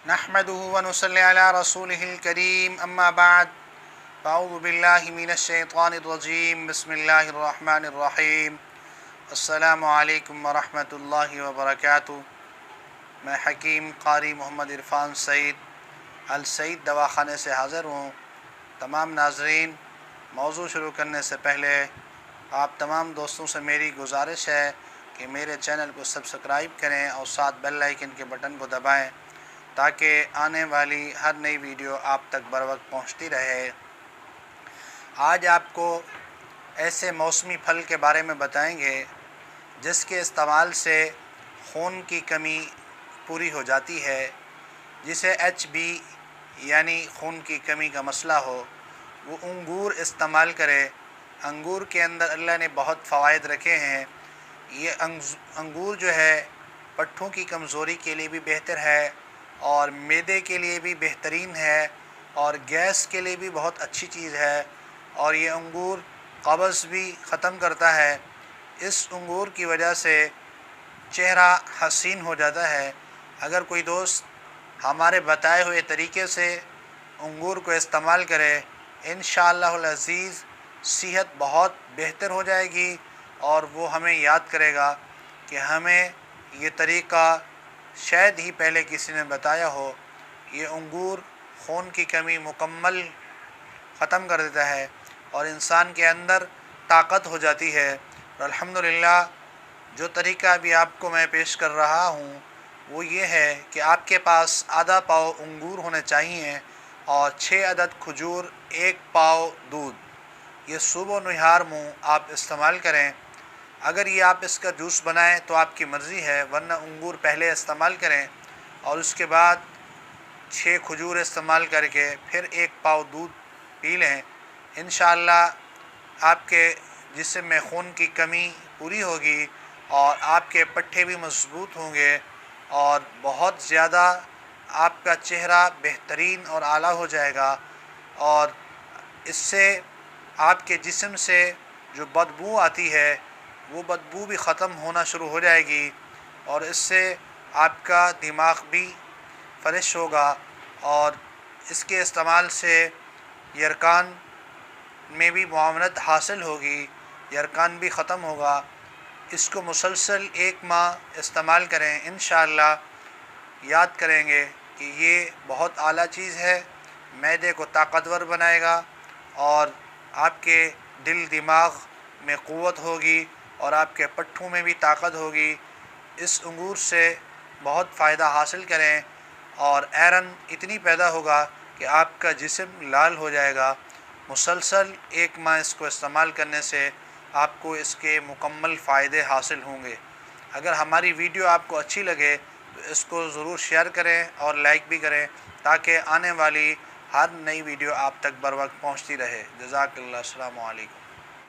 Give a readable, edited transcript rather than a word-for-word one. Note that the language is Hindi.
नहमदुहु व नुसल्ली अला रसूलिहिल करीम अम्मा बाद अऊज़ु बिल्लाहि मिनश शैतानिर रजीम बिस्मिल्लाहिर रहमानिर रहीम अस्सलामु अलैकुम व रहमतुल्लाहि व बरकातुहू। मैं हकीम कारी मोहम्मद इरफ़ान सईद अल सईद दवाख़ाने से हाज़िर हूँ। तमाम नाज़रीन, मौज़ू शुरू करने से पहले आप तमाम दोस्तों से मेरी गुजारिश है कि मेरे चैनल को सब्सक्राइब करें और साथ बेल आइकन के बटन को दबाएं ताकि आने वाली हर नई वीडियो आप तक बर वक्त पहुँचती रहे। आज आपको ऐसे मौसमी फल के बारे में बताएंगे जिसके इस्तेमाल से खून की कमी पूरी हो जाती है। जिसे HB यानी खून की कमी का मसला हो, वो अंगूर इस्तेमाल करे। अंगूर के अंदर अल्लाह ने बहुत फ़वाइद रखे हैं। ये अंगूर जो है पट्ठों की कमज़ोरी के लिए भी बेहतर है और मैदे के लिए भी बेहतरीन है और गैस के लिए भी बहुत अच्छी चीज़ है। और ये अंगूर कब्ज़ भी ख़त्म करता है। इस अंगूर की वजह से चेहरा हसीन हो जाता है। अगर कोई दोस्त हमारे बताए हुए तरीके से अंगूर को इस्तेमाल करे, इंशाअल्लाहुल अज़ीज़ सेहत बहुत बेहतर हो जाएगी और वो हमें याद करेगा कि हमें ये तरीक़ा शायद ही पहले किसी ने बताया हो। ये अंगूर खून की कमी मुकम्मल ख़त्म कर देता है और इंसान के अंदर ताकत हो जाती है। और अल्हम्दुलिल्लाह जो तरीक़ा अभी आपको मैं पेश कर रहा हूँ वो ये है कि आपके पास आधा पाव अंगूर होने चाहिए और 6 अदद खजूर, 1 पाव दूध। ये सुबह निहार मुँह आप इस्तेमाल करें। अगर ये आप इसका जूस बनाएं तो आपकी मर्ज़ी है, वरना अंगूर पहले इस्तेमाल करें और उसके बाद 6 खजूर इस्तेमाल करके फिर 1 पाव दूध पी लें। इंशाअल्लाह आपके जिस्म में खून की कमी पूरी होगी और आपके पट्ठे भी मज़बूत होंगे और बहुत ज़्यादा आपका चेहरा बेहतरीन और आला हो जाएगा। और इससे आपके जिस्म से जो बदबू आती है वो बदबू भी ख़त्म होना शुरू हो जाएगी और इससे आपका दिमाग भी फ़्रेश होगा और इसके इस्तेमाल से यरकान में भी मुआवनत हासिल होगी, यरकान भी ख़त्म होगा। इसको मुसलसल 1 माह इस्तेमाल करें, इंशाअल्लाह याद करेंगे कि ये बहुत आला चीज़ है। मैदे को ताकतवर बनाएगा और आपके दिल दिमाग में क़ुव्वत होगी और आपके पट्ठों में भी ताकत होगी। इस अंगूर से बहुत फ़ायदा हासिल करें और आयरन इतनी पैदा होगा कि आपका जिस्म लाल हो जाएगा। मुसलसल 1 माह इसको इस्तेमाल करने से आपको इसके मुकम्मल फ़ायदे हासिल होंगे। अगर हमारी वीडियो आपको अच्छी लगे तो इसको ज़रूर शेयर करें और लाइक भी करें ताकि आने वाली हर नई वीडियो आप तक बर वक्त पहुँचती रहे। जज़ाकल्लाह। अस्सलामु अलैकुम।